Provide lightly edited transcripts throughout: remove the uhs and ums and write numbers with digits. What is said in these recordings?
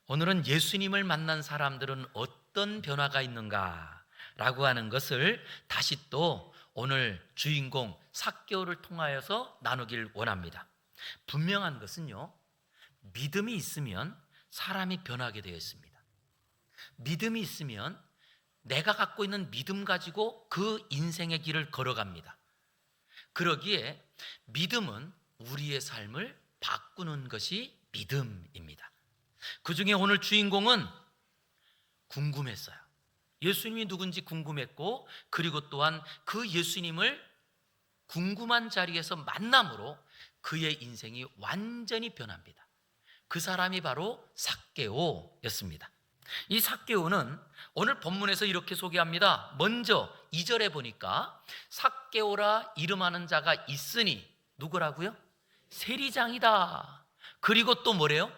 오늘은 예수님을 만난 사람들은 어떤 변화가 있는가라고 하는 것을 다시 또 오늘 주인공 삭개오를 통하여서 나누길 원합니다. 분명한 것은요, 믿음이 있으면 사람이 변하게 되어 있습니다. 믿음이 있으면 내가 갖고 있는 믿음 가지고 그 인생의 길을 걸어갑니다. 그러기에 믿음은 우리의 삶을 바꾸는 것이 믿음입니다. 그 중에 오늘 주인공은 궁금했어요. 예수님이 누군지 궁금했고, 그리고 또한 그 예수님을 궁금한 자리에서 만남으로 그의 인생이 완전히 변합니다. 그 사람이 바로 삭개오였습니다. 이 삭개오는 오늘 본문에서 이렇게 소개합니다. 먼저 2절에 보니까 삭개오라 이름하는 자가 있으니 누구라고요? 세리장이다. 그리고 또 뭐래요?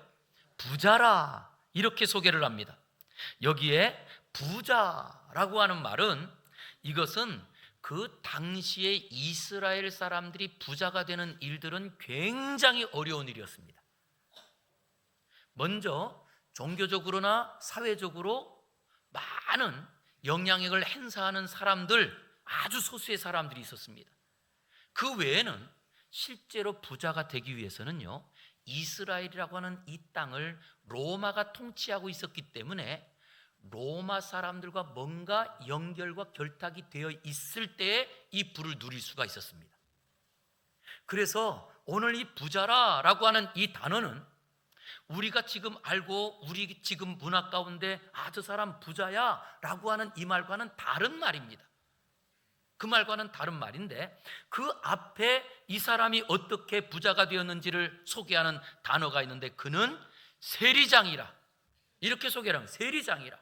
부자라. 이렇게 소개를 합니다. 여기에 부자라고 하는 말은, 이것은 그 당시에 이스라엘 사람들이 부자가 되는 일들은 굉장히 어려운 일이었습니다. 먼저 종교적으로나 사회적으로 많은 영향력을 행사하는 사람들, 아주 소수의 사람들이 있었습니다. 그 외에는 실제로 부자가 되기 위해서는요, 이스라엘이라고 하는 이 땅을 로마가 통치하고 있었기 때문에 로마 사람들과 뭔가 연결과 결탁이 되어 있을 때에 이 부를 누릴 수가 있었습니다. 그래서 오늘 이 부자라라고 하는 이 단어는 우리가 지금 알고 우리 지금 문화 가운데 저 사람 부자야 라고 하는 이 말과는 다른 말입니다. 그 말과는 다른 말인데, 그 앞에 이 사람이 어떻게 부자가 되었는지를 소개하는 단어가 있는데, 그는 세리장이라, 이렇게 소개를 합니다. 세리장이라.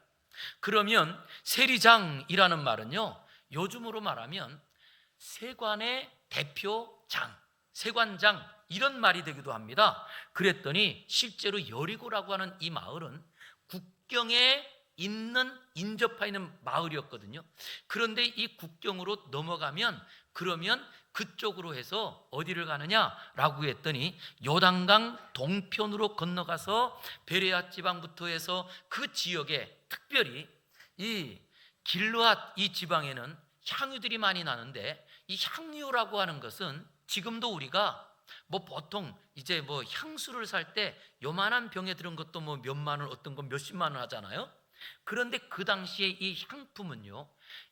그러면 세리장이라는 말은요, 요즘으로 말하면 세관의 대표장, 세관장, 이런 말이 되기도 합니다. 그랬더니 실제로 여리고라고 하는 이 마을은 국경에 있는 인접해 있는 마을이었거든요. 그런데 이 국경으로 넘어가면, 그러면 그쪽으로 해서 어디를 가느냐라고 했더니 요단강 동편으로 건너가서 베레아 지방부터 해서 그 지역에, 특별히 이 길르앗 이 지방에는 향유들이 많이 나는데, 이 향유라고 하는 것은 지금도 우리가 보통 이제 향수를 살 때 요만한 병에 들은 것도 몇만 원, 어떤 건 몇십만 원 하잖아요. 그런데 그 당시에 이 향품은요,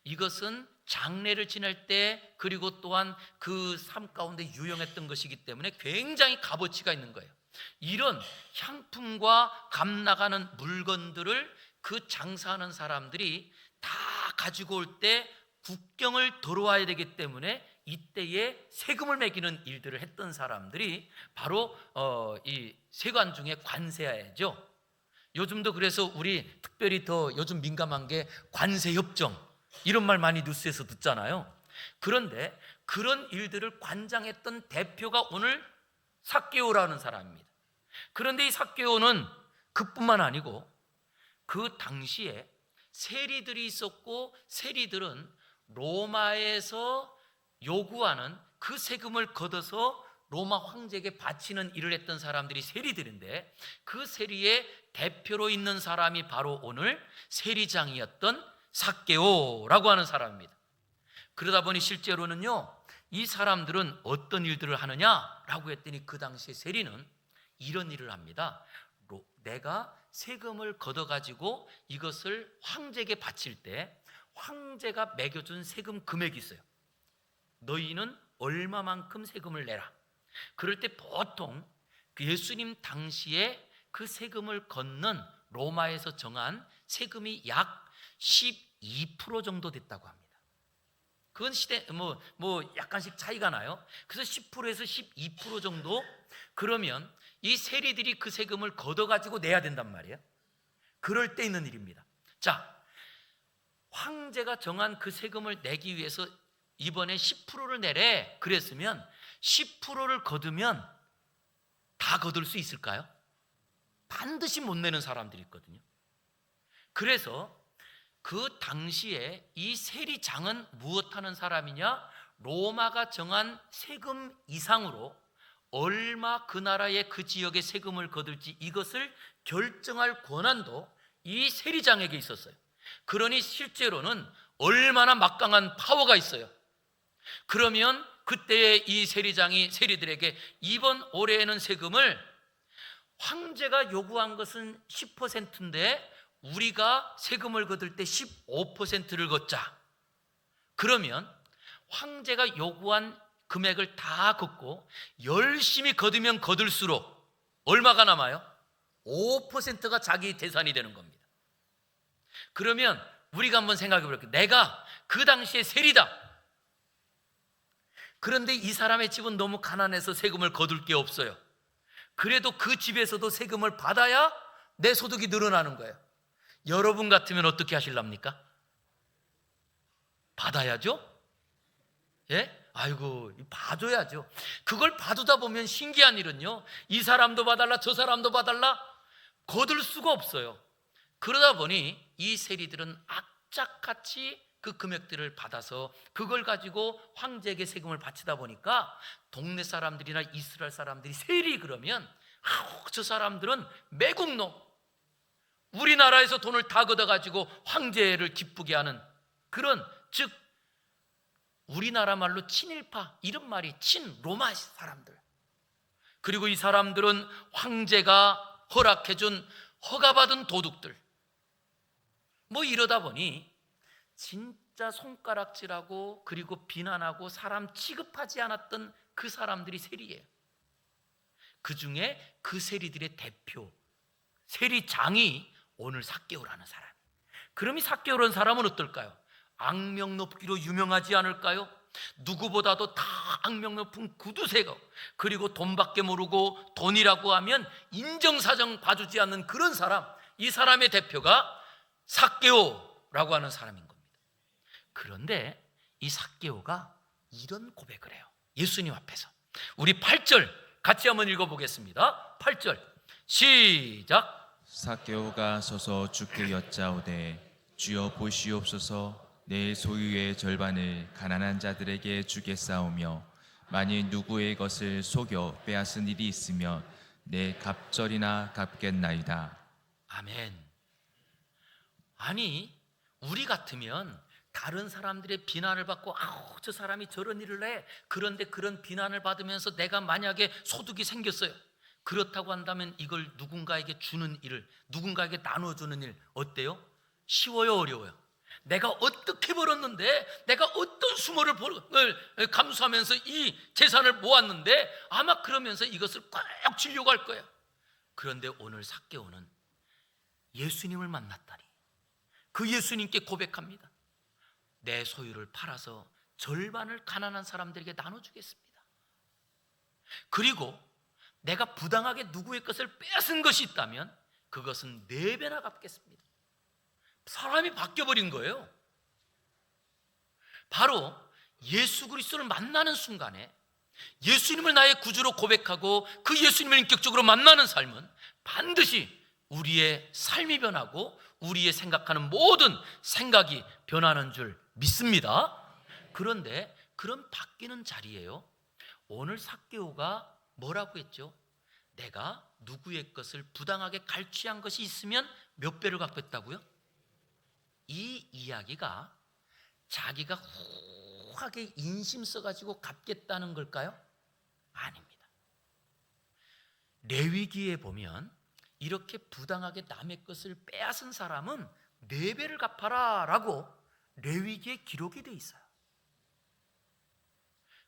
이것은 장례를 지낼 때, 그리고 또한 그 삶 가운데 유용했던 것이기 때문에 굉장히 값어치가 있는 거예요. 이런 향품과 값 나가는 물건들을 그 장사하는 사람들이 다 가지고 올 때 국경을 돌아와야 되기 때문에 이때에 세금을 매기는 일들을 했던 사람들이 바로 이 세관 중에 관세아죠. 요즘도 그래서 우리 특별히 더 요즘 민감한 게 관세협정, 이런 말 많이 뉴스에서 듣잖아요. 그런데 그런 일들을 관장했던 대표가 오늘 삭개오라는 사람입니다. 그런데 이 삭개오는 그뿐만 아니고 그 당시에 세리들이 있었고, 세리들은 로마에서 요구하는 그 세금을 걷어서 로마 황제에게 바치는 일을 했던 사람들이 세리들인데, 그 세리의 대표로 있는 사람이 바로 오늘 세리장이었던 삭개오라고 하는 사람입니다. 그러다 보니 실제로는요, 이 사람들은 어떤 일들을 하느냐라고 했더니, 그 당시에 세리는 이런 일을 합니다. 내가 세금을 걷어가지고 이것을 황제에게 바칠 때 황제가 매겨준 세금 금액이 있어요. 너희는 얼마만큼 세금을 내라. 그럴 때 보통 그 예수님 당시에 그 세금을 걷는 로마에서 정한 세금이 약 12% 정도 됐다고 합니다. 그건 시대 약간씩 차이가 나요. 그래서 10%에서 12% 정도, 그러면 이 세리들이 그 세금을 걷어가지고 내야 된단 말이에요. 그럴 때 있는 일입니다. 자, 황제가 정한 그 세금을 내기 위해서 이번에 10%를 내래 그랬으면 10%를 거두면 다 거둘 수 있을까요? 반드시 못 내는 사람들이 있거든요. 그래서 그 당시에 이 세리장은 무엇하는 사람이냐? 로마가 정한 세금 이상으로 얼마 그 나라의 그 지역의 세금을 거둘지 이것을 결정할 권한도 이 세리장에게 있었어요. 그러니 실제로는 얼마나 막강한 파워가 있어요. 그러면 그때의 이 세리장이 세리들에게 이번 올해에는 세금을 황제가 요구한 것은 10%인데 우리가 세금을 거둘 때 15%를 걷자. 그러면 황제가 요구한 금액을 다 걷고 열심히 거두면 거둘수록 얼마가 남아요? 5%가 자기 재산이 되는 겁니다. 그러면 우리가 한번 생각해 볼게요. 내가 그 당시에 세리다. 그런데 이 사람의 집은 너무 가난해서 세금을 거둘 게 없어요. 그래도 그 집에서도 세금을 받아야 내 소득이 늘어나는 거예요. 여러분 같으면 어떻게 하실랍니까? 받아야죠? 예? 아이고, 봐줘야죠. 그걸 봐두다 보면 신기한 일은요, 이 사람도 봐달라 저 사람도 봐달라 거둘 수가 없어요. 그러다 보니 이 세리들은 악착같이 그 금액들을 받아서 그걸 가지고 황제에게 세금을 바치다 보니까 동네 사람들이나 이스라엘 사람들이 세리 그러면 저 사람들은 매국노, 우리나라에서 돈을 다 걷어가지고 황제를 기쁘게 하는 그런, 즉 우리나라 말로 친일파, 이런 말이 친로마 사람들. 그리고 이 사람들은 황제가 허락해준 허가받은 도둑들. 뭐 이러다 보니 진짜 손가락질하고 그리고 비난하고 사람 취급하지 않았던 그 사람들이 세리예요. 그 중에 그 세리들의 대표 세리장이 오늘 삭개오라는 사람. 그럼 이 삭개오라는 사람은 어떨까요? 악명 높기로 유명하지 않을까요? 누구보다도 다 악명 높은 구두쇠고, 그리고 돈밖에 모르고 돈이라고 하면 인정사정 봐주지 않는 그런 사람. 이 사람의 대표가 삭개오라고 하는 사람인 겁니다. 그런데 이 삭개오가 이런 고백을 해요. 예수님 앞에서. 우리 8절 같이 한번 읽어보겠습니다. 8절 시작. 삭개오가 서서 주께 여짜오되 주여 보시옵소서, 내 소유의 절반을 가난한 자들에게 주겠사오며 만일 누구의 것을 속여 빼앗은 일이 있으면 내 갑절이나 갚겠나이다. 아멘. 아니, 우리 같으면 다른 사람들의 비난을 받고 아우 저 사람이 저런 일을 해. 그런데 그런 비난을 받으면서 내가 만약에 소득이 생겼어요. 그렇다고 한다면 이걸 누군가에게 주는 일을, 누군가에게 나눠주는 일 어때요? 쉬워요, 어려워요? 내가 어떻게 벌었는데, 내가 어떤 수모를 감수하면서 이 재산을 모았는데 아마 그러면서 이것을 꼭 주려고 할 거예요. 그런데 오늘 삭개오는 예수님을 만났다니 그 예수님께 고백합니다. 내 소유를 팔아서 절반을 가난한 사람들에게 나눠주겠습니다. 그리고 내가 부당하게 누구의 것을 뺏은 것이 있다면 그것은 4배나 갚겠습니다. 사람이 바뀌어버린 거예요. 바로 예수 그리스도를 만나는 순간에 예수님을 나의 구주로 고백하고 그 예수님을 인격적으로 만나는 삶은 반드시 우리의 삶이 변하고 우리의 생각하는 모든 생각이 변하는 줄 믿습니다. 그런데 그런 바뀌는 자리에요, 오늘 삭개오가 뭐라고 했죠? 내가 누구의 것을 부당하게 갈취한 것이 있으면 몇 배를 갚겠다고요? 이 이야기가 자기가 후하게 인심 써가지고 갚겠다는 걸까요? 아닙니다. 레위기에 보면 이렇게 부당하게 남의 것을 빼앗은 사람은 4배를 갚아라 라고 레위기에 기록이 돼 있어요.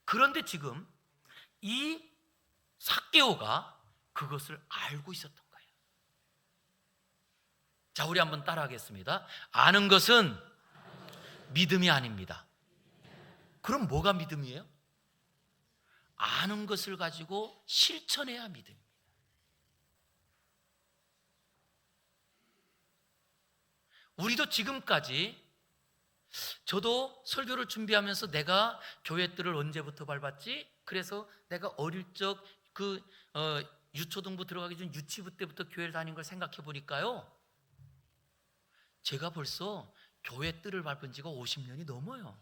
그런데 지금 이 삭개오가 그것을 알고 있었던 거예요. 자, 우리 한번 따라하겠습니다. 아는 것은 믿음이 아닙니다. 그럼 뭐가 믿음이에요? 아는 것을 가지고 실천해야 믿음입니다. 우리도 지금까지, 저도 설교를 준비하면서 내가 교회 뜰을 언제부터 밟았지? 그래서 내가 어릴 적 유초등부 들어가기 전 유치부 때부터 교회를 다닌 걸 생각해 보니까요, 제가 벌써 교회 뜰을 밟은 지가 50년이 넘어요.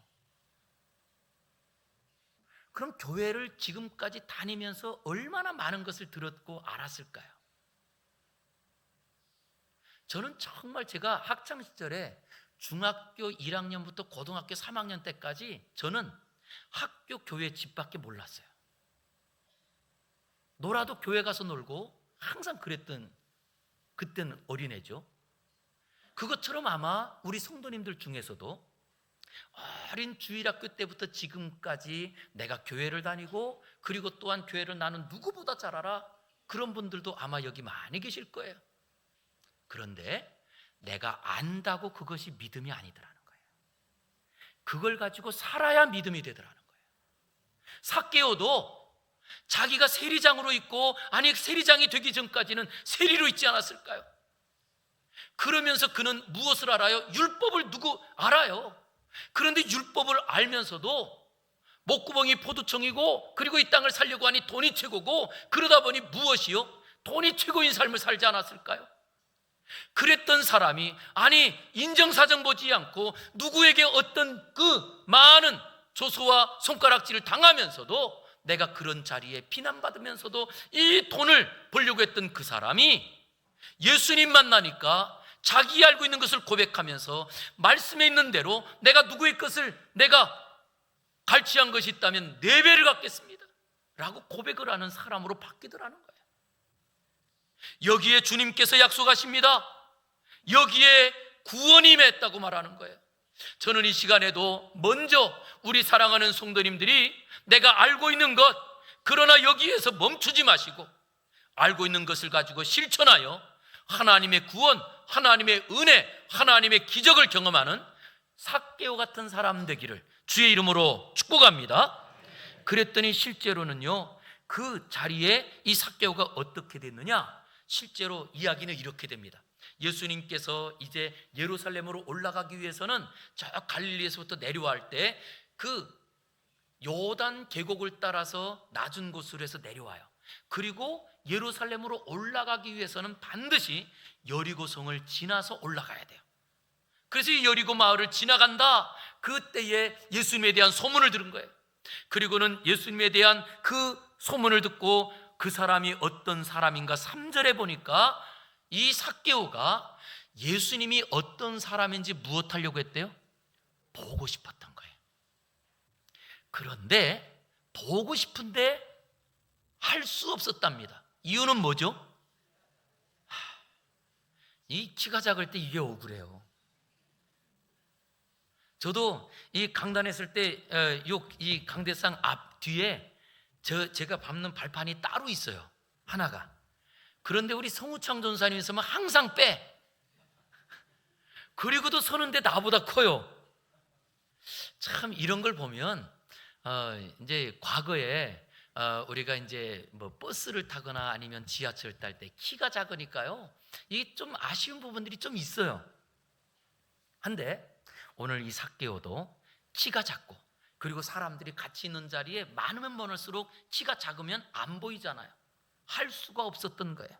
그럼 교회를 지금까지 다니면서 얼마나 많은 것을 들었고 알았을까요? 저는 정말 제가 학창시절에 중학교 1학년부터 고등학교 3학년 때까지 저는 학교 교회 집밖에 몰랐어요. 놀아도 교회 가서 놀고 항상 그랬던, 그때는 어린애죠. 그것처럼 아마 우리 성도님들 중에서도 어린 주일학교 때부터 지금까지 내가 교회를 다니고 그리고 또한 교회를 나는 누구보다 잘 알아, 그런 분들도 아마 여기 많이 계실 거예요. 그런데 내가 안다고 그것이 믿음이 아니더라는 거예요. 그걸 가지고 살아야 믿음이 되더라는 거예요. 삭개오도 자기가 세리장으로 있고, 아니 세리장이 되기 전까지는 세리로 있지 않았을까요? 그러면서 그는 무엇을 알아요? 율법을 누구 알아요. 그런데 율법을 알면서도 목구멍이 포도청이고 그리고 이 땅을 살려고 하니 돈이 최고고, 그러다 보니 무엇이요? 돈이 최고인 삶을 살지 않았을까요? 그랬던 사람이 아니 인정사정 보지 않고 누구에게 어떤 그 많은 조소와 손가락질을 당하면서도 내가 그런 자리에 비난받으면서도 이 돈을 벌려고 했던 그 사람이 예수님 만나니까 자기 알고 있는 것을 고백하면서 말씀에 있는 대로 내가 누구의 것을 내가 갈취한 것이 있다면 4배를 갚겠습니다 라고 고백을 하는 사람으로 바뀌더라는 거예요. 여기에 주님께서 약속하십니다. 여기에 구원이 임했다고 말하는 거예요. 저는 이 시간에도 먼저 우리 사랑하는 성도님들이 내가 알고 있는 것, 그러나 여기에서 멈추지 마시고 알고 있는 것을 가지고 실천하여 하나님의 구원, 하나님의 은혜, 하나님의 기적을 경험하는 삭개오 같은 사람 되기를 주의 이름으로 축복합니다. 그랬더니 실제로는요, 그 자리에 이 삭개오가 어떻게 됐느냐? 실제로 이야기는 이렇게 됩니다. 예수님께서 이제 예루살렘으로 올라가기 위해서는 저 갈릴리에서부터 내려갈 때 그 요단 계곡을 따라서 낮은 곳으로 해서 내려와요. 그리고 예루살렘으로 올라가기 위해서는 반드시 여리고성을 지나서 올라가야 돼요. 그래서 이 여리고 마을을 지나간다, 그때에 예수님에 대한 소문을 들은 거예요. 그리고는 예수님에 대한 그 소문을 듣고 그 사람이 어떤 사람인가 3절에 보니까 이 삭개오가 예수님이 어떤 사람인지 무엇하려고 했대요? 보고 싶었던 거예요. 그런데 보고 싶은데 할 수 없었답니다. 이유는 뭐죠? 이 키가 작을 때 이게 억울해요. 저도 이 강단했을 때 이 강대상 앞 뒤에 제가 밟는 발판이 따로 있어요, 하나가. 그런데 우리 성우창 전사님 있으면 항상 빼. 그리고도 서는데 나보다 커요. 참 이런 걸 보면 이제 과거에 우리가 이제 뭐 버스를 타거나 아니면 지하철 탈 때 키가 작으니까요, 이게 좀 아쉬운 부분들이 좀 있어요. 한데 오늘 이 삭개오도 키가 작고, 그리고 사람들이 같이 있는 자리에 많으면 많을수록 키가 작으면 안 보이잖아요. 할 수가 없었던 거예요.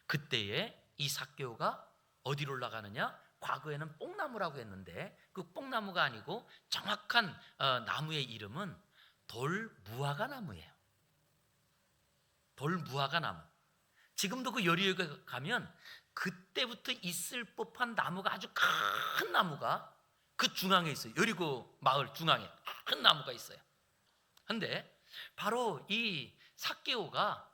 그때에 이 삭개오가 어디로 올라가느냐? 과거에는 뽕나무라고 했는데 그 뽕나무가 아니고 정확한 나무의 이름은 돌무화과 나무예요. 돌무화과 나무. 지금도 그 여리고에 가면 그때부터 있을 법한 나무가, 아주 큰 나무가 그 중앙에 있어요. 여리고 마을 중앙에 큰 나무가 있어요. 그런데 바로 이 삭개오가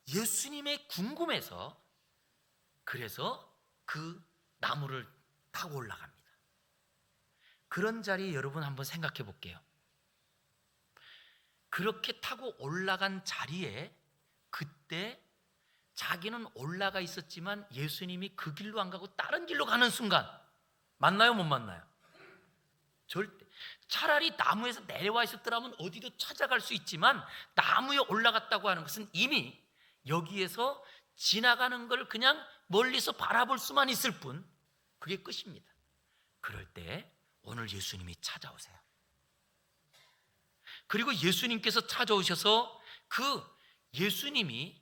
예수님의 궁금해서 그래서 그 나무를 타고 올라갑니다. 그런 자리에 여러분 한번 생각해 볼게요. 그렇게 타고 올라간 자리에 그때 자기는 올라가 있었지만 예수님이 그 길로 안 가고 다른 길로 가는 순간 맞나요, 못 만나요? 절대. 차라리 나무에서 내려와 있었더라면 어디도 찾아갈 수 있지만 나무에 올라갔다고 하는 것은 이미 여기에서 지나가는 걸 그냥 멀리서 바라볼 수만 있을 뿐, 그게 끝입니다. 그럴 때 오늘 예수님이 찾아오세요. 그리고 예수님께서 찾아오셔서 그 예수님이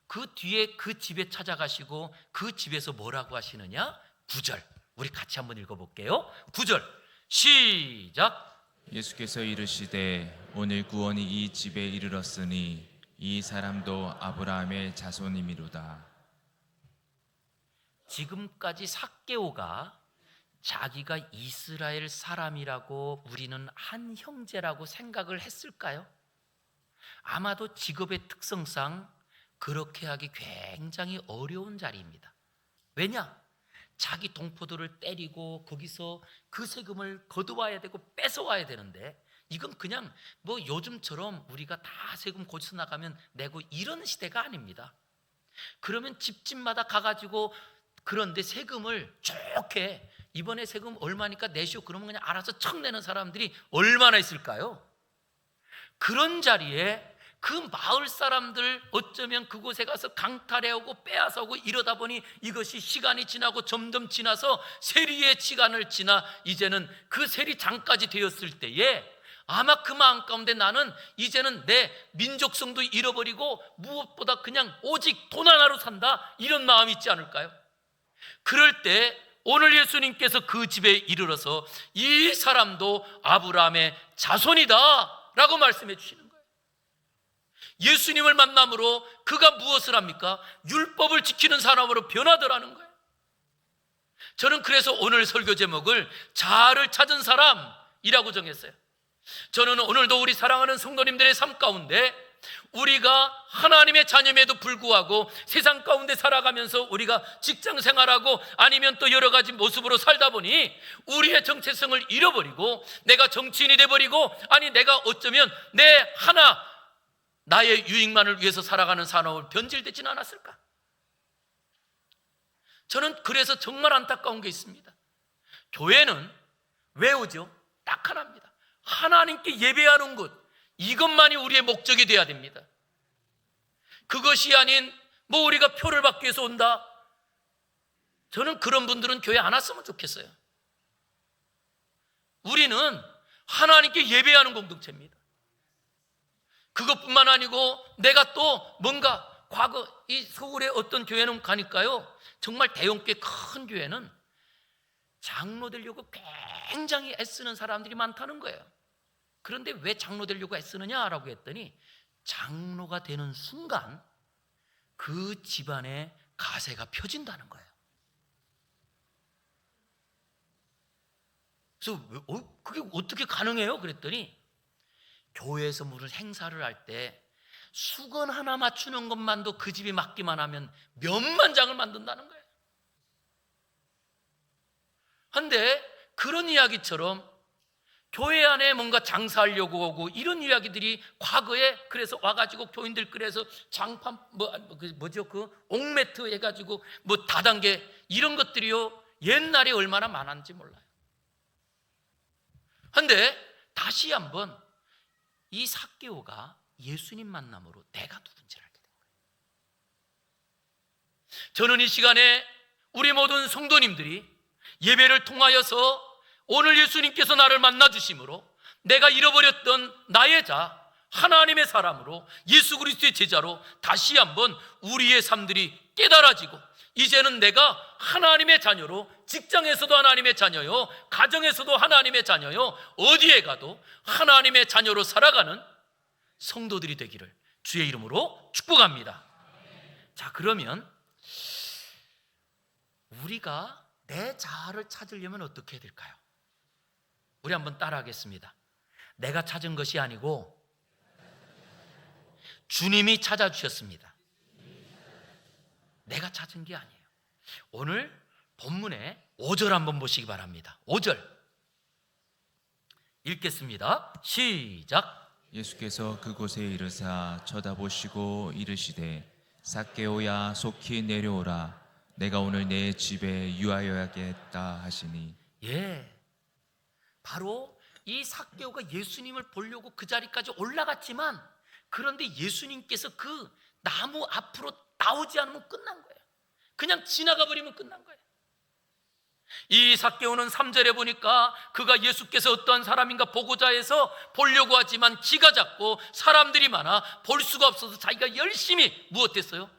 그 뒤에 그 집에 찾아가시고 그 집에서 뭐라고 하시느냐? 9절 우리 같이 한번 읽어볼게요. 9절 시작. 예수께서 이르시되 오늘 구원이 이 집에 이르렀으니 이 사람도 아브라함의 자손이미로다. 지금까지 삭개오가 자기가 이스라엘 사람이라고 우리는 한 형제라고 생각을 했을까요? 아마도 직업의 특성상 그렇게 하기 굉장히 어려운 자리입니다. 왜냐? 자기 동포들을 때리고 거기서 그 세금을 거두어와야 되고 뺏어와야 되는데, 이건 그냥 뭐 요즘처럼 우리가 다 세금 거기서 나가면 내고 이런 시대가 아닙니다. 그러면 집집마다 가가지고, 그런데 세금을 좋게 이번에 세금 얼마니까 내시오 그러면 그냥 알아서 척 내는 사람들이 얼마나 있을까요? 그런 자리에 그 마을 사람들 어쩌면 그곳에 가서 강탈해오고 빼앗아오고 이러다 보니 이것이 시간이 지나고 점점 지나서 세리의 시간을 지나 이제는 그 세리장까지 되었을 때에 아마 그 마음 가운데 나는 이제는 내 민족성도 잃어버리고 무엇보다 그냥 오직 돈 하나로 산다, 이런 마음이 있지 않을까요? 그럴 때 오늘 예수님께서 그 집에 이르러서 이 사람도 아브라함의 자손이다 라고 말씀해 주시는 거예요. 예수님을 만남으로 그가 무엇을 합니까? 율법을 지키는 사람으로 변하더라는 거예요. 저는 그래서 오늘 설교 제목을 자아를 찾은 사람이라고 정했어요. 저는 오늘도 우리 사랑하는 성도님들의 삶 가운데 우리가 하나님의 자녀임에도 불구하고 세상 가운데 살아가면서 우리가 직장 생활하고 아니면 또 여러 가지 모습으로 살다 보니 우리의 정체성을 잃어버리고 내가 정치인이 돼버리고, 아니 내가 어쩌면 내 하나 나의 유익만을 위해서 살아가는 사람을 변질되지는 않았을까? 저는 그래서 정말 안타까운 게 있습니다. 교회는 왜 오죠? 딱 하나입니다. 하나님께 예배하는 것, 이것만이 우리의 목적이 돼야 됩니다. 그것이 아닌 뭐 우리가 표를 받기 위해서 온다, 저는 그런 분들은 교회 안 왔으면 좋겠어요. 우리는 하나님께 예배하는 공동체입니다. 그것뿐만 아니고 내가 또 뭔가 과거 이 서울의 어떤 교회는 가니까요, 정말 대형교회 큰 교회는 장로 되려고 굉장히 애쓰는 사람들이 많다는 거예요. 그런데 왜 장로 되려고 애쓰느냐라고 했더니 장로가 되는 순간 그 집안의 가세가 펴진다는 거예요. 그래서 그게 어떻게 가능해요? 그랬더니 교회에서 무슨 행사를 할 때 수건 하나 맞추는 것만도 그 집이 맡기만 하면 몇만 장을 만든다는 거예요. 그런데 그런 이야기처럼 교회 안에 뭔가 장사하려고 오고 이런 이야기들이 과거에 그래서 와가지고 교인들 그래서 장판 그 옥매트 해가지고 뭐 다단계 이런 것들이요 옛날에 얼마나 많았는지 몰라요. 그런데 다시 한번 이 삭개오가 예수님 만남으로 내가 누군지를 알게 된 거예요. 저는 이 시간에 우리 모든 성도님들이 예배를 통하여서 오늘 예수님께서 나를 만나주심으로 내가 잃어버렸던 나의 자, 하나님의 사람으로 예수 그리스도의 제자로 다시 한번 우리의 삶들이 깨달아지고 이제는 내가 하나님의 자녀로, 직장에서도 하나님의 자녀요, 가정에서도 하나님의 자녀요, 어디에 가도 하나님의 자녀로 살아가는 성도들이 되기를 주의 이름으로 축복합니다. 자, 그러면 우리가 내 자아를 찾으려면 어떻게 해야 될까요? 우리 한번 따라하겠습니다. 내가 찾은 것이 아니고 주님이 찾아주셨습니다. 내가 찾은 게 아니에요. 오늘 본문의 5절 한번 보시기 바랍니다. 5절 읽겠습니다. 시작. 예수께서 그곳에 이르사 쳐다보시고 이르시되 삭개오야 속히 내려오라 내가 오늘 내 집에 유하여야겠다 하시니. 예, 바로 이 삭개오가 예수님을 보려고 그 자리까지 올라갔지만 그런데 예수님께서 그 나무 앞으로 나오지 않으면 끝난 거예요. 그냥 지나가 버리면 끝난 거예요. 이 삭개오는 3절에 보니까 그가 예수께서 어떠한 사람인가 보고자 해서 보려고 하지만 기가 작고 사람들이 많아 볼 수가 없어서 자기가 열심히 무엇했어요?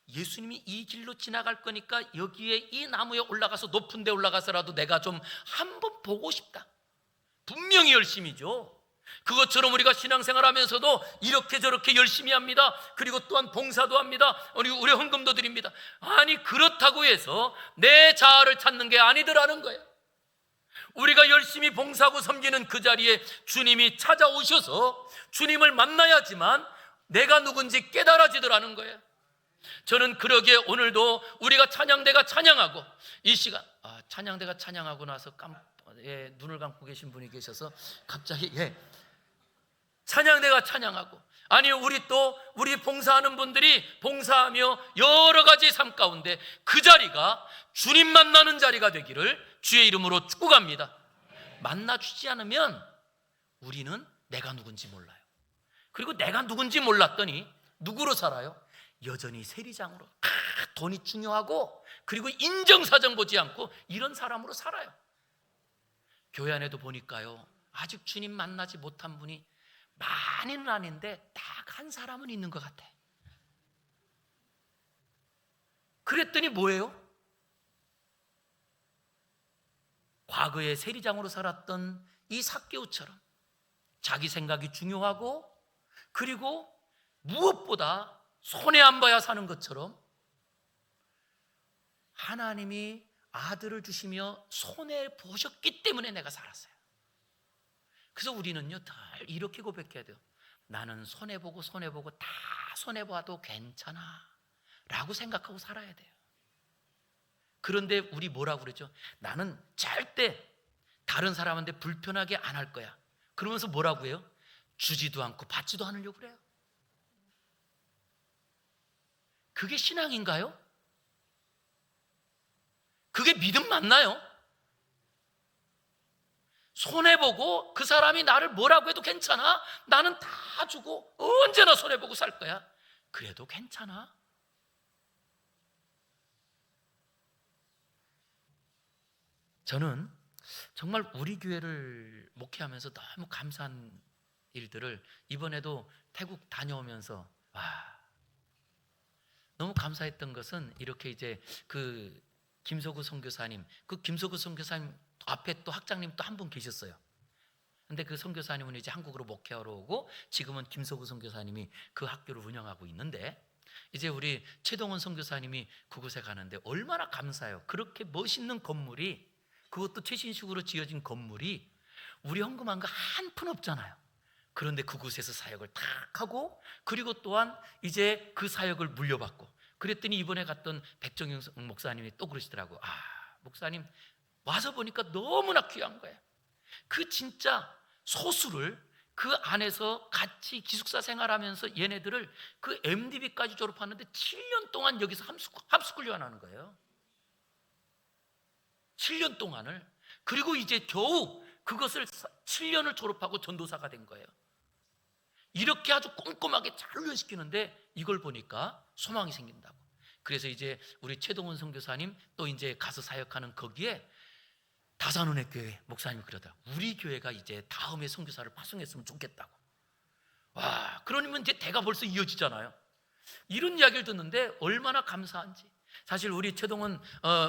예수님이 이 길로 지나갈 거니까 여기에 이 나무에 올라가서 높은 데 올라가서라도 내가 좀 한번 보고 싶다. 분명히 열심이죠. 그것처럼 우리가 신앙생활하면서도 이렇게 저렇게 열심히 합니다. 그리고 또한 봉사도 합니다. 우리 헌금도 드립니다. 아니, 그렇다고 해서 내 자아를 찾는 게 아니더라는 거예요. 우리가 열심히 봉사하고 섬기는 그 자리에 주님이 찾아오셔서 주님을 만나야지만 내가 누군지 깨달아지더라는 거예요. 저는 그러기에 오늘도 우리가 찬양대가 찬양하고 이 시간 찬양대가 찬양하고 나서 눈을 감고 계신 분이 계셔서 갑자기 찬양대가 찬양하고, 아니 우리 봉사하는 분들이 봉사하며 여러 가지 삶 가운데 그 자리가 주님 만나는 자리가 되기를 주의 이름으로 축복합니다. 만나주지 않으면 우리는 내가 누군지 몰라요. 그리고 내가 누군지 몰랐더니 누구로 살아요? 여전히 세리장으로 돈이 중요하고 그리고 인정사정 보지 않고 이런 사람으로 살아요. 교회 안에도 보니까요, 아직 주님 만나지 못한 분이 많이는 아닌데 딱 한 사람은 있는 것 같아. 그랬더니 뭐예요? 과거에 세리장으로 살았던 이 삭개오처럼 자기 생각이 중요하고 그리고 무엇보다 손해 안 봐야 사는 것처럼 하나님이 아들을 주시며 손해 보셨기 때문에 내가 살았어요. 그래서 우리는요 늘 이렇게 고백해야 돼요. 나는 손해보고 다 손해봐도 괜찮아 라고 생각하고 살아야 돼요. 그런데 우리 뭐라고 그러죠? 나는 절대 다른 사람한테 불편하게 안 할 거야. 그러면서 뭐라고 해요? 주지도 않고 받지도 않으려고 그래요. 그게 신앙인가요? 그게 믿음 맞나요? 손해보고 그 사람이 나를 뭐라고 해도 괜찮아? 나는 다 주고 언제나 손해보고 살 거야. 그래도 괜찮아? 저는 정말 우리 교회를 목회하면서 너무 감사한 일들을 이번에도 태국 다녀오면서 너무 감사했던 것은 이렇게 이제 그 김소구 선교사님, 그 김소구 선교사님 앞에 또 학장님 또 한 분 계셨어요. 근데 그 선교사님은 이제 한국으로 목회하러 오고 지금은 김소구 선교사님이 그 학교를 운영하고 있는데, 이제 우리 최동원 선교사님이 그곳에 가는데 얼마나 감사해요. 그렇게 멋있는 건물이, 그것도 최신식으로 지어진 건물이 우리 헌금한 거 한 푼 없잖아요. 그런데 그곳에서 사역을 탁 하고 그리고 또한 이제 그 사역을 물려받고, 그랬더니 이번에 갔던 백정영 목사님이 또 그러시더라고요. 목사님 와서 보니까 너무나 귀한 거예요. 그 진짜 소수를 그 안에서 같이 기숙사 생활하면서 얘네들을 그 MDB까지 졸업하는데 7년 동안 여기서 합숙훈련 하는 거예요. 7년 동안을. 그리고 이제 겨우 그것을 7년을 졸업하고 전도사가 된 거예요. 이렇게 아주 꼼꼼하게 잘 훈련시키는데 이걸 보니까 소망이 생긴다고. 그래서 이제 우리 최동원 선교사님 또 이제 가서 사역하는 거기에 다산은혜교회 목사님이 그러더라고요. 우리 교회가 이제 다음에 선교사를 파송했으면 좋겠다고. 그러면 이제 대가 벌써 이어지잖아요. 이런 이야기를 듣는데 얼마나 감사한지. 사실 우리 최동원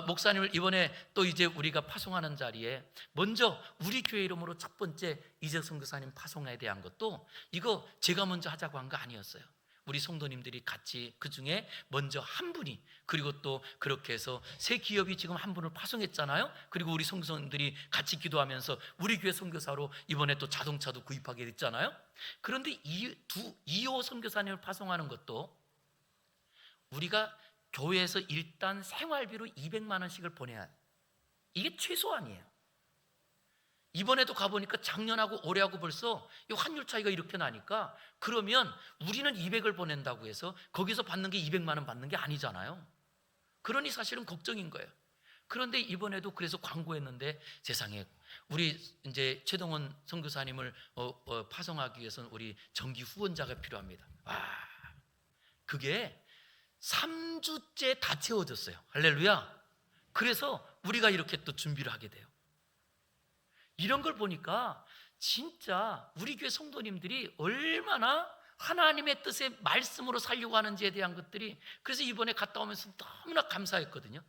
목사님을 이번에 또 이제 우리가 파송하는 자리에 먼저 우리 교회 이름으로 첫 번째 이재 선교사님 파송에 대한 것도 이거 제가 먼저 하자고 한 거 아니었어요. 우리 성도님들이 같이 그 중에 먼저 한 분이, 그리고 또 그렇게 해서 새 기업이 지금 한 분을 파송했잖아요. 그리고 우리 성도님들이 같이 기도하면서 우리 교회 선교사로 이번에 또 자동차도 구입하게 됐잖아요. 그런데 이호 선교사님을 파송하는 것도 우리가 교회에서 일단 생활비로 200만 원씩을 보내야 해요. 이게 최소한이에요. 이번에도 가보니까 작년하고 올해하고 벌써 이 환율 차이가 이렇게 나니까, 그러면 우리는 200을 보낸다고 해서 거기서 받는 게 200만 원 받는 게 아니잖아요. 그러니 사실은 걱정인 거예요. 그런데 이번에도 그래서 광고했는데 세상에 우리 이제 최동원 선교사님을 파송하기 위해서는 우리 정기 후원자가 필요합니다. 그게 3주째 다 채워졌어요. 할렐루야. 그래서 우리가 이렇게 또 준비를 하게 돼요. 이런 걸 보니까 진짜 우리 교회 성도님들이 얼마나 하나님의 뜻의 말씀으로 살려고 하는지에 대한 것들이, 그래서 이번에 갔다 오면서 너무나 감사했거든요.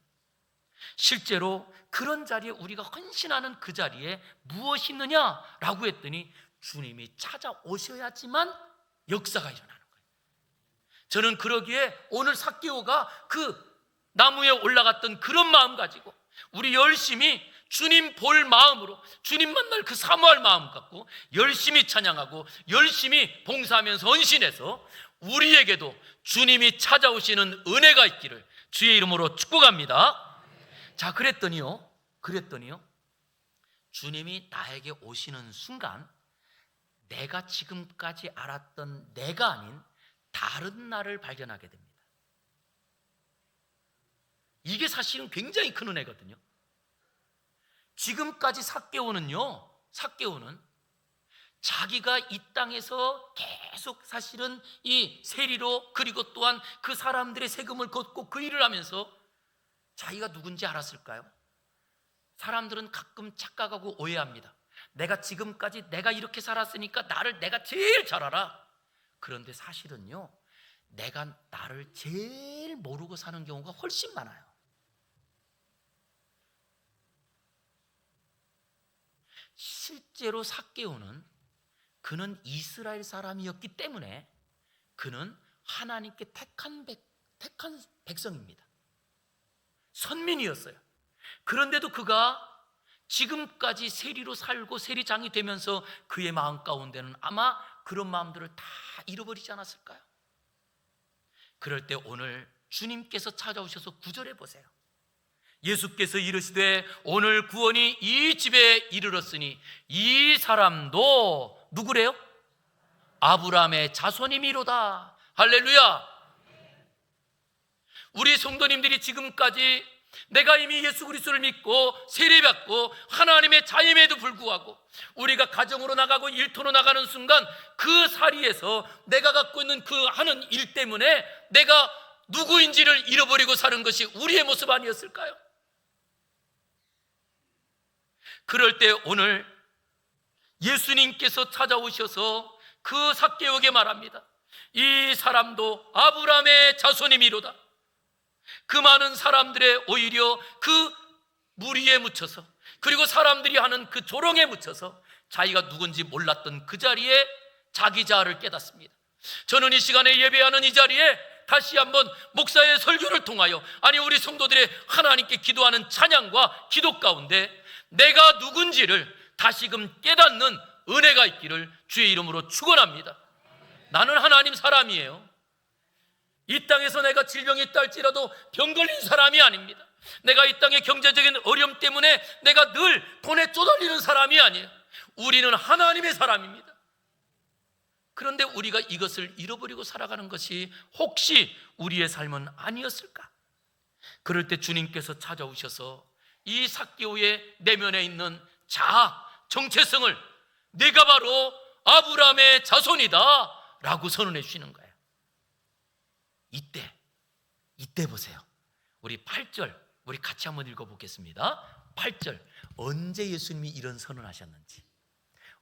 실제로 그런 자리에 우리가 헌신하는 그 자리에 무엇이 있느냐라고 했더니 주님이 찾아오셔야지만 역사가 일어나는 거예요. 저는 그러기에 오늘 삭개오가 그 나무에 올라갔던 그런 마음 가지고 우리 열심히 주님 볼 마음으로, 주님 만날 그 사모할 마음 갖고 열심히 찬양하고 열심히 봉사하면서 헌신해서 우리에게도 주님이 찾아오시는 은혜가 있기를 주의 이름으로 축복합니다. 자, 그랬더니요 주님이 나에게 오시는 순간 내가 지금까지 알았던 내가 아닌 다른 나를 발견하게 됩니다. 이게 사실은 굉장히 큰 은혜거든요. 지금까지 삭개오는 자기가 이 땅에서 계속 사실은 이 세리로, 그리고 또한 그 사람들의 세금을 걷고 그 일을 하면서 자기가 누군지 알았을까요? 사람들은 가끔 착각하고 오해합니다. 내가 지금까지 내가 이렇게 살았으니까 나를 내가 제일 잘 알아. 그런데 사실은요, 내가 나를 제일 모르고 사는 경우가 훨씬 많아요. 실제로 삭개오는 그는 이스라엘 사람이었기 때문에 그는 하나님께 택한 백성입니다. 선민이었어요. 그런데도 그가 지금까지 세리로 살고 세리장이 되면서 그의 마음 가운데는 아마 그런 마음들을 다 잃어버리지 않았을까요? 그럴 때 오늘 주님께서 찾아오셔서 구절해 보세요. 예수께서 이르시되 오늘 구원이 이 집에 이르렀으니 이 사람도 누구래요? 아브라함의 자손이미로다. 할렐루야. 우리 성도님들이 지금까지 내가 이미 예수 그리스도를 믿고 세례받고 하나님의 자임에도 불구하고 우리가 가정으로 나가고 일터로 나가는 순간 그 자리에서 내가 갖고 있는 그 하는 일 때문에 내가 누구인지를 잃어버리고 사는 것이 우리의 모습 아니었을까요? 그럴 때 오늘 예수님께서 찾아오셔서 그 삭개오에게 말합니다. 이 사람도 아브라함의 자손이미로다. 그 많은 사람들의 오히려 그 무리에 묻혀서, 그리고 사람들이 하는 그 조롱에 묻혀서 자기가 누군지 몰랐던 그 자리에 자기 자아를 깨닫습니다. 저는 이 시간에 예배하는 이 자리에 다시 한번 목사의 설교를 통하여, 아니 우리 성도들의 하나님께 기도하는 찬양과 기도 가운데 내가 누군지를 다시금 깨닫는 은혜가 있기를 주의 이름으로 축원합니다. 나는 하나님 사람이에요. 이 땅에서 내가 질병이 있다 할지라도 병 걸린 사람이 아닙니다. 내가 이 땅의 경제적인 어려움 때문에 내가 늘 돈에 쪼달리는 사람이 아니에요. 우리는 하나님의 사람입니다. 그런데 우리가 이것을 잃어버리고 살아가는 것이 혹시 우리의 삶은 아니었을까? 그럴 때 주님께서 찾아오셔서 이 삭개오의 내면에 있는 자아, 정체성을 내가 바로 아브라함의 자손이다 라고 선언해 주시는 거예요. 이때 보세요. 우리 8절 우리 같이 한번 읽어보겠습니다. 8절 언제 예수님이 이런 선언하셨는지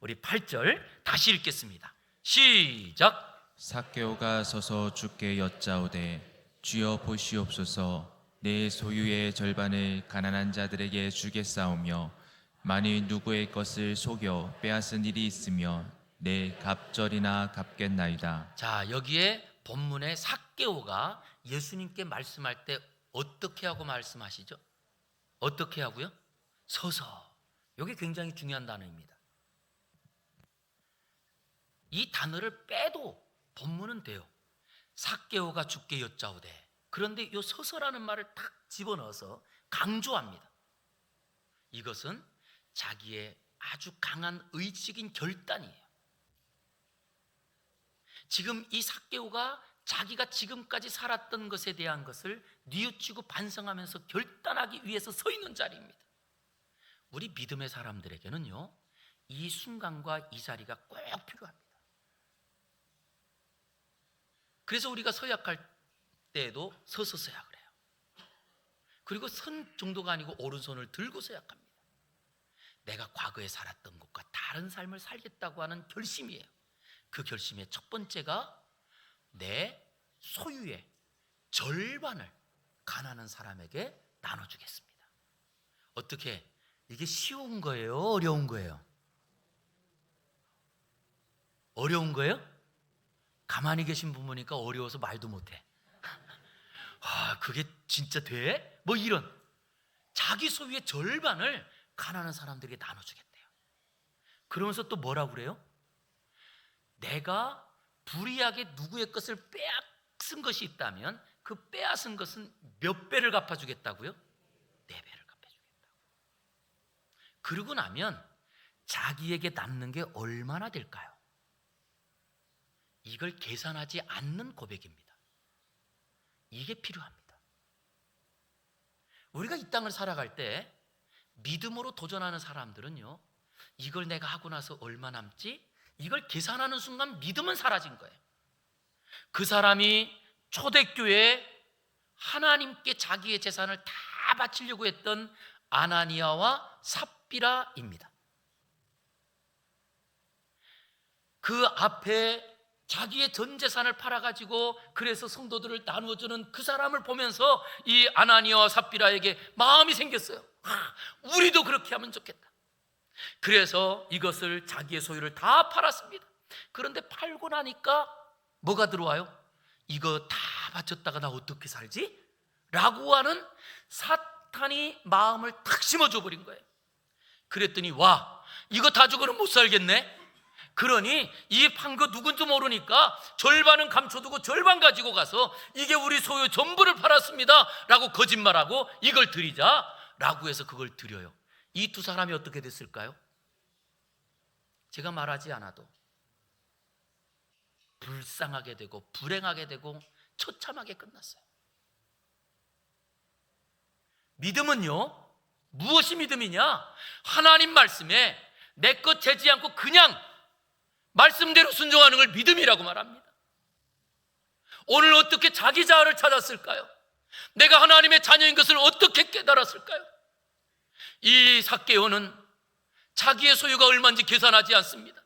우리 8절 다시 읽겠습니다. 시작. 삭개오가 서서 주께 여짜오되 주여 보시옵소서 내 소유의 절반을 가난한 자들에게 주겠사오며 만일 누구의 것을 속여 빼앗은 일이 있으며 내 갑절이나 갚겠나이다. 자, 여기에 본문에 삭개오가 예수님께 말씀할 때 어떻게 하고 말씀하시죠? 어떻게 하고요? 서서. 이게 굉장히 중요한 단어입니다. 이 단어를 빼도 본문은 돼요. 삭개오가 주께 여짜오되. 그런데 이 서서라는 말을 딱 집어넣어서 강조합니다. 이것은 자기의 아주 강한 의식인 결단이에요. 지금 이 삭개오가 자기가 지금까지 살았던 것에 대한 것을 뉘우치고 반성하면서 결단하기 위해서 서 있는 자리입니다. 우리 믿음의 사람들에게는요, 이 순간과 이 자리가 꼭 필요합니다. 그래서 우리가 서약할 때에도 서서 서약을 해요. 그리고 선 정도가 아니고 오른손을 들고 서약합니다. 내가 과거에 살았던 것과 다른 삶을 살겠다고 하는 결심이에요. 그 결심의 첫 번째가 내 소유의 절반을 가난한 사람에게 나눠주겠습니다. 어떻게 이게 쉬운 거예요? 어려운 거예요? 어려운 거예요? 가만히 계신 분 보니까 어려워서 말도 못해. 아, 그게 진짜 돼? 뭐 이런 자기 소유의 절반을 가난한 사람들에게 나눠주겠대요. 그러면서 또 뭐라고 그래요? 내가 불의하게 누구의 것을 빼앗은 것이 있다면 그 빼앗은 것은 몇 배를 갚아주겠다고요? 4배를 갚아주겠다고. 그러고 나면 자기에게 남는 게 얼마나 될까요? 이걸 계산하지 않는 고백입니다. 이게 필요합니다. 우리가 이 땅을 살아갈 때 믿음으로 도전하는 사람들은요, 이걸 내가 하고 나서 얼마 남지? 이걸 계산하는 순간 믿음은 사라진 거예요. 그 사람이 초대교회에 하나님께 자기의 재산을 다 바치려고 했던 아나니아와 삽비라입니다. 그 앞에 자기의 전 재산을 팔아가지고 그래서 성도들을 나누어주는 그 사람을 보면서 이 아나니아와 삽비라에게 마음이 생겼어요. 우리도 그렇게 하면 좋겠다. 그래서 이것을 자기의 소유를 다 팔았습니다. 그런데 팔고 나니까 뭐가 들어와요? 이거 다 바쳤다가 나 어떻게 살지? 라고 하는 사탄이 마음을 탁 심어줘 버린 거예요. 그랬더니 와, 이거 다 주고는 못 살겠네. 그러니 이 판 거 누군지 모르니까 절반은 감춰두고 절반 가지고 가서 이게 우리 소유 전부를 팔았습니다 라고 거짓말하고 이걸 드리자 라고 해서 그걸 드려요. 이 두 사람이 어떻게 됐을까요? 제가 말하지 않아도 불쌍하게 되고 불행하게 되고 처참하게 끝났어요. 믿음은요, 무엇이 믿음이냐? 하나님 말씀에 내 것 재지 않고 그냥 말씀대로 순종하는 걸 믿음이라고 말합니다. 오늘 어떻게 자기 자아를 찾았을까요? 내가 하나님의 자녀인 것을 어떻게 깨달았을까요? 이 삭개오는 자기의 소유가 얼마인지 계산하지 않습니다.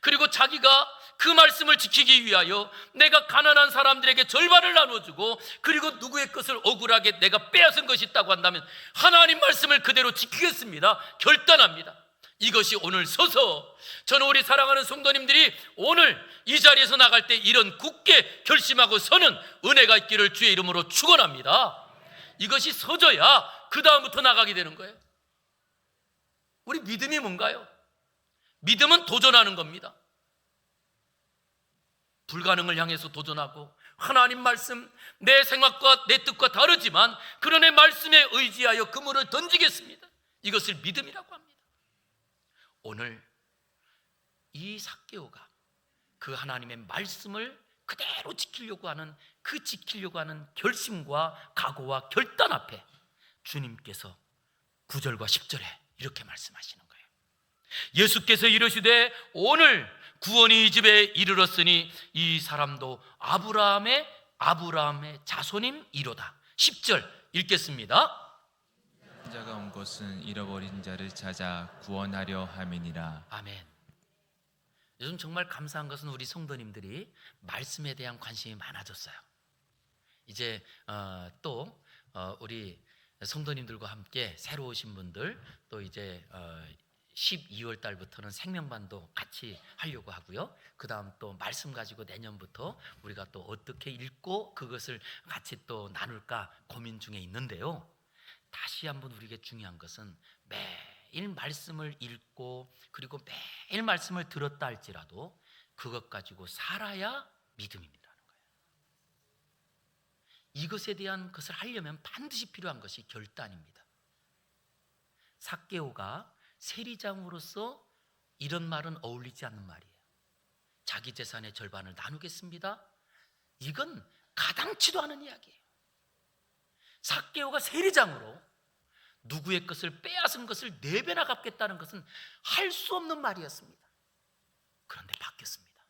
그리고 자기가 그 말씀을 지키기 위하여 내가 가난한 사람들에게 절반을 나눠주고 그리고 누구의 것을 억울하게 내가 빼앗은 것이 있다고 한다면 하나님 말씀을 그대로 지키겠습니다. 결단합니다. 이것이 오늘 서서 저는 우리 사랑하는 성도님들이 오늘 이 자리에서 나갈 때 이런 굳게 결심하고 서는 은혜가 있기를 주의 이름으로 축원합니다. 이것이 서져야 그 다음부터 나가게 되는 거예요. 우리 믿음이 뭔가요? 믿음은 도전하는 겁니다. 불가능을 향해서 도전하고 하나님 말씀, 내 생각과 내 뜻과 다르지만 그러내 말씀에 의지하여 그물을 던지겠습니다. 이것을 믿음이라고 합니다. 오늘 이 삭개오가 그 하나님의 말씀을 그대로 지키려고 하는 그 지키려고 하는 결심과 각오와 결단 앞에 주님께서 9절과 10절에 이렇게 말씀하시는 거예요. 예수께서 이르시되 오늘 구원이 이 집에 이르렀으니 이 사람도 아브라함의 자손임이로다. 10절 읽겠습니다. 자가 온 것은 잃어버린 자를 찾아 구원하려 함이니라. 아멘. 요즘 정말 감사한 것은 우리 성도님들이 말씀에 대한 관심이 많아졌어요. 이제 또 우리 성도님들과 함께 새로 오신 분들 또 이제 12월 달부터는 생명반도 같이 하려고 하고요. 그 다음 또 말씀 가지고 내년부터 우리가 또 어떻게 읽고 그것을 같이 또 나눌까 고민 중에 있는데요. 다시 한번 우리에게 중요한 것은 매일 말씀을 읽고 그리고 매일 말씀을 들었다 할지라도 그것 가지고 살아야 믿음입니다. 이것에 대한 것을 하려면 반드시 필요한 것이 결단입니다. 삭개오가 세리장으로서 이런 말은 어울리지 않는 말이에요. 자기 재산의 절반을 나누겠습니다. 이건 가당치도 않은 이야기예요. 삭개오가 세리장으로 누구의 것을 빼앗은 것을 4배나 갚겠다는 것은 할 수 없는 말이었습니다. 그런데 바뀌었습니다.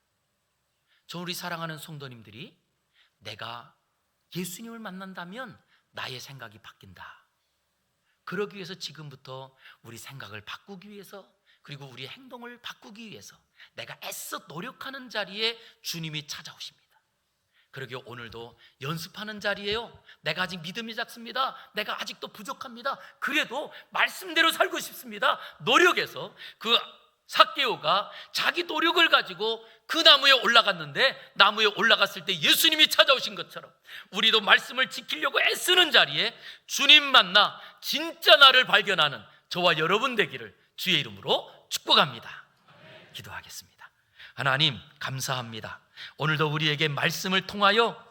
저 우리 사랑하는 성도님들이 내가 예수님을 만난다면 나의 생각이 바뀐다. 그러기 위해서 지금부터 우리 생각을 바꾸기 위해서 그리고 우리 행동을 바꾸기 위해서 내가 애써 노력하는 자리에 주님이 찾아오십니다. 그러게 오늘도 연습하는 자리예요. 내가 아직 믿음이 작습니다. 내가 아직도 부족합니다. 그래도 말씀대로 살고 싶습니다. 노력해서 그 삭개오가 자기 노력을 가지고 그 나무에 올라갔는데, 나무에 올라갔을 때 예수님이 찾아오신 것처럼 우리도 말씀을 지키려고 애쓰는 자리에 주님 만나 진짜 나를 발견하는 저와 여러분 되기를 주의 이름으로 축복합니다. 기도하겠습니다. 하나님, 감사합니다. 오늘도 우리에게 말씀을 통하여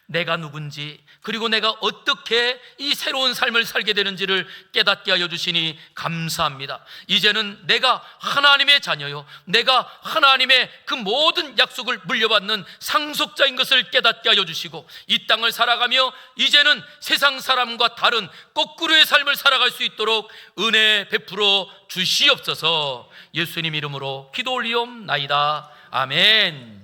내가 누군지, 그리고 내가 어떻게 이 새로운 삶을 살게 되는지를 깨닫게 하여 주시니 감사합니다. 이제는 내가 하나님의 자녀요, 내가 하나님의 그 모든 약속을 물려받는 상속자인 것을 깨닫게 하여 주시고, 이 땅을 살아가며 이제는 세상 사람과 다른 거꾸로의 삶을 살아갈 수 있도록 은혜 베풀어 주시옵소서. 예수님 이름으로 기도 올리옵나이다. 아멘.